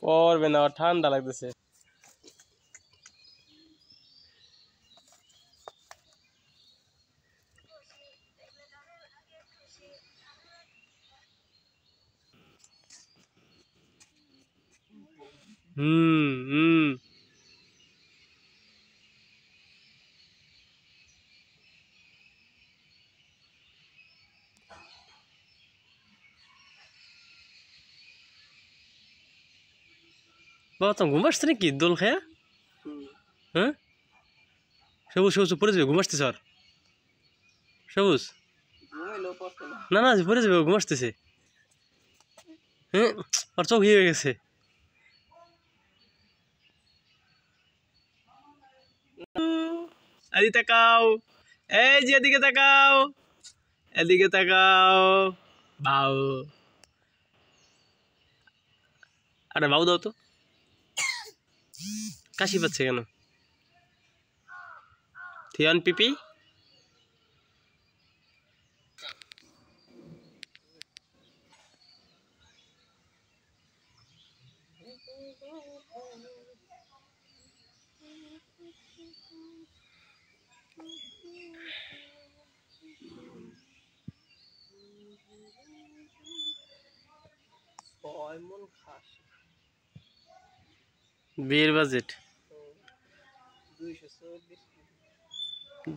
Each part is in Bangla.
পড়বে না, ঠান্ডা লাগতেছে। বাবা তো ঘুম আসছে নাকি দোল খায়া? হ্যাঁ সবুজ সবুজ পরে যাবে, ঘুম আসতেছে। আর সবুজ না না পরে যাবে, ঘুম আসতেছে। হ্যাঁ আর চোখ হয়ে গেছে। এদিকে তাকাও, এই যে এদিকে তাকাও, এদিকে তাকাও। বাউ, আরে বাউ দাও তো। কাশি পাচ্ছে কেন? থিয়ান পিপি বিয়ের বাজেট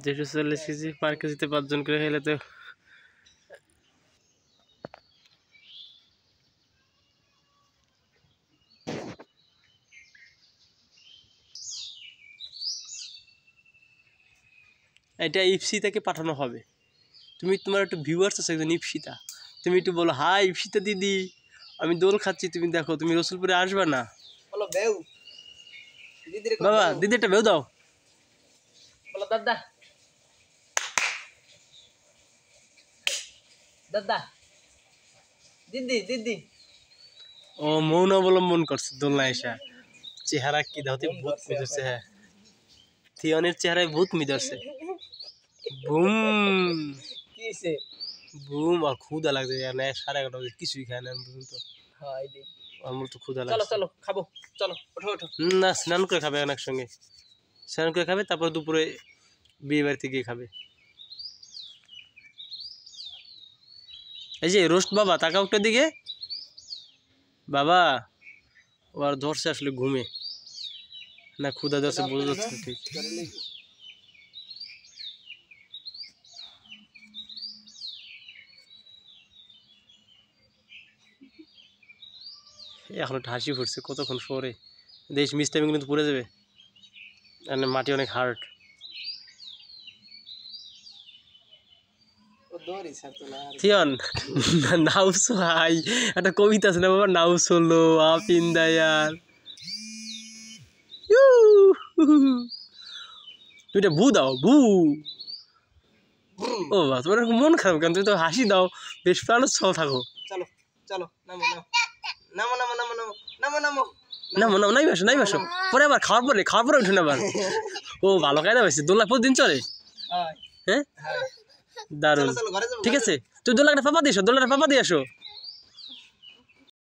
240 কেজি, পার কেজিতে 5 জন করে খেলে তো এটা ইপসিতাকে পাঠানো হবে। তুমি তোমার একটু ভিউয়ার্স আছে একজন ইপসিতা, তুমি একটু বলো হাই ইপসিতা দিদি, আমি দোল খাচ্ছি, তুমি দেখো, তুমি রসুলপুরে আসবে না? বলো বেউ দিদিরে, বাবা দিদি একটা বেউ দাও। বলো দাদা, দাদা দিদি দিদি। ও মৌন অবলম্বন করছে দোলনা এসা। চেহারা কি দাও, ভূত মিদরছে। হ্যাঁ থিয়নের চেহারায় ভূত মিদরছে। বুম কিসে বুম। আর ক্ষুধা লাগছে, 11:30 বাজে কিছুই খায় না পর্যন্ত। আমার তো ক্ষুধা লাগছে। চলো চলো খাবো, চলো ওঠো ওঠো। না স্নান করে খাবে একসঙ্গে, স্নান করে খাবে, তারপর দুপুরে বিয়ে বাড়িতে গিয়ে খাবে। এই যে রোস্ট বাবা, তাকাও একটা দিকে। বাবা ও আর ধরছে আসলে ঘুমে না ক্ষুধা ধরছে, বোঝা যাচ্ছে ঠিক। এখন একটা হাসি ফুটছে, কতক্ষণ পরে দেশ মিষ্টি কিন্তু পড়ে যাবে, মাটি অনেক হার্ড। থিয়ন নাউসো হাই, একটা কবিতা আছে না বাবা, নাউসো লো আপ ইন দ্য এয়ার। তুমি এটা ভু দাও, ভু। ও বাবা তোমার মন খারাপ কেন? তুমি তো হাসি দাও, বেশ প্রাণোচ্ছল থাকো। চলো চলো নামো নামো নামো নামো নামো নামো নামো নামো নামো নাই বসো নাই বসো, পরে আবার খাওয়ার পরে উঠুন আবার। ও ভালো কায়দা হয়েছে, দোলনা প্রতিদিন চলে। হ্যাঁ দারুণ, ঠিক আছে। তুই দোলনাটা পাপা দিয়ে আসো, দোলনাটা পাপা দিয়ে আসো।